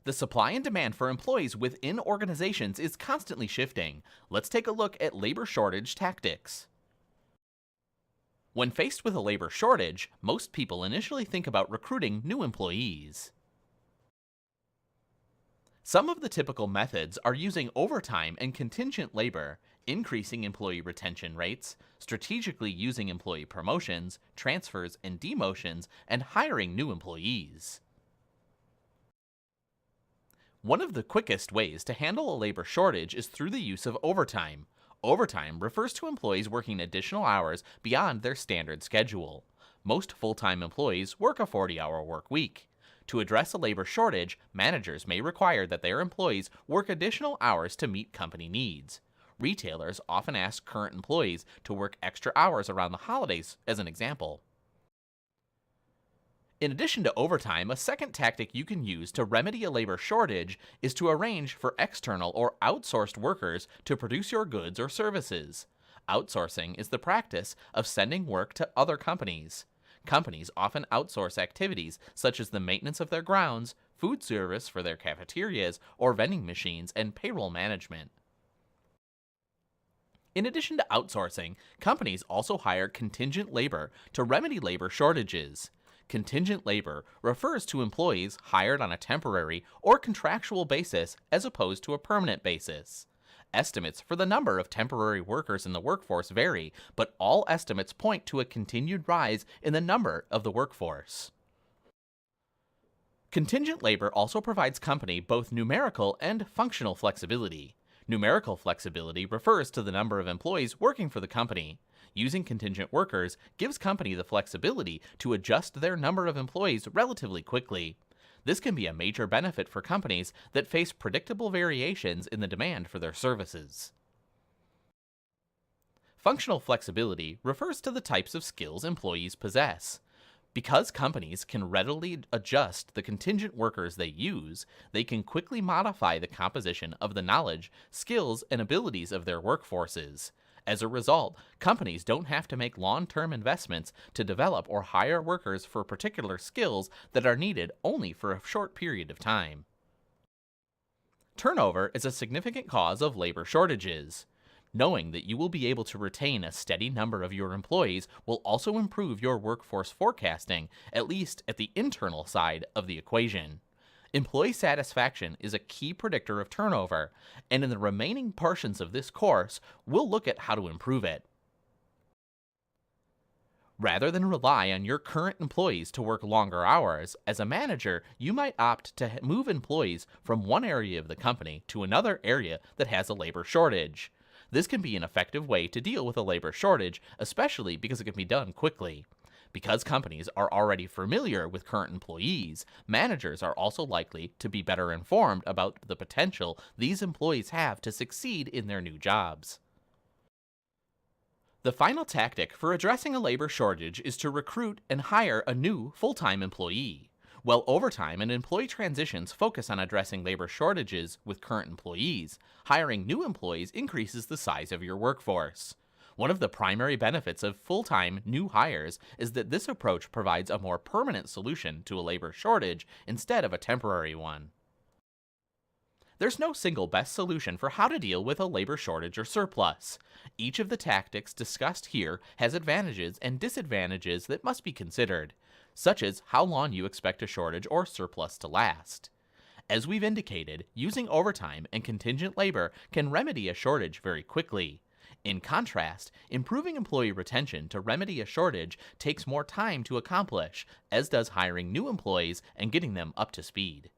The supply and demand for employees within organizations is constantly shifting. Let's take a look at labor shortage tactics. When faced with a labor shortage, most people initially think about recruiting new employees. Some of the typical methods are using overtime and contingent labor, increasing employee retention rates, strategically using employee promotions, transfers, and demotions, and hiring new employees. One of the quickest ways to handle a labor shortage is through the use of overtime. Overtime refers to employees working additional hours beyond their standard schedule. Most full-time employees work a 40-hour work week. To address a labor shortage, managers may require that their employees work additional hours to meet company needs. Retailers often ask current employees to work extra hours around the holidays, as an example. In addition to overtime, a second tactic you can use to remedy a labor shortage is to arrange for external or outsourced workers to produce your goods or services. Outsourcing is the practice of sending work to other companies. Companies often outsource activities such as the maintenance of their grounds, food service for their cafeterias or vending machines, and payroll management. In addition to outsourcing, companies also hire contingent labor to remedy labor shortages. Contingent labor refers to employees hired on a temporary or contractual basis as opposed to a permanent basis. Estimates for the number of temporary workers in the workforce vary, but all estimates point to a continued rise in the number of the workforce. Contingent labor also provides company both numerical and functional flexibility. Numerical flexibility refers to the number of employees working for the company. Using contingent workers gives company the flexibility to adjust their number of employees relatively quickly. This can be a major benefit for companies that face predictable variations in the demand for their services. Functional flexibility refers to the types of skills employees possess. Because companies can readily adjust the contingent workers they use, they can quickly modify the composition of the knowledge, skills, and abilities of their workforces. As a result, companies don't have to make long-term investments to develop or hire workers for particular skills that are needed only for a short period of time. Turnover is a significant cause of labor shortages. Knowing that you will be able to retain a steady number of your employees will also improve your workforce forecasting, at least at the internal side of the equation. Employee satisfaction is a key predictor of turnover, and in the remaining portions of this course, we'll look at how to improve it. Rather than rely on your current employees to work longer hours, as a manager, you might opt to move employees from one area of the company to another area that has a labor shortage. This can be an effective way to deal with a labor shortage, especially because it can be done quickly. Because companies are already familiar with current employees, managers are also likely to be better informed about the potential these employees have to succeed in their new jobs. The final tactic for addressing a labor shortage is to recruit and hire a new full-time employee. While overtime and employee transitions focus on addressing labor shortages with current employees, hiring new employees increases the size of your workforce. One of the primary benefits of full-time new hires is that this approach provides a more permanent solution to a labor shortage instead of a temporary one. There's no single best solution for how to deal with a labor shortage or surplus. Each of the tactics discussed here has advantages and disadvantages that must be considered, such as how long you expect a shortage or surplus to last. As we've indicated, using overtime and contingent labor can remedy a shortage very quickly. In contrast, improving employee retention to remedy a shortage takes more time to accomplish, as does hiring new employees and getting them up to speed.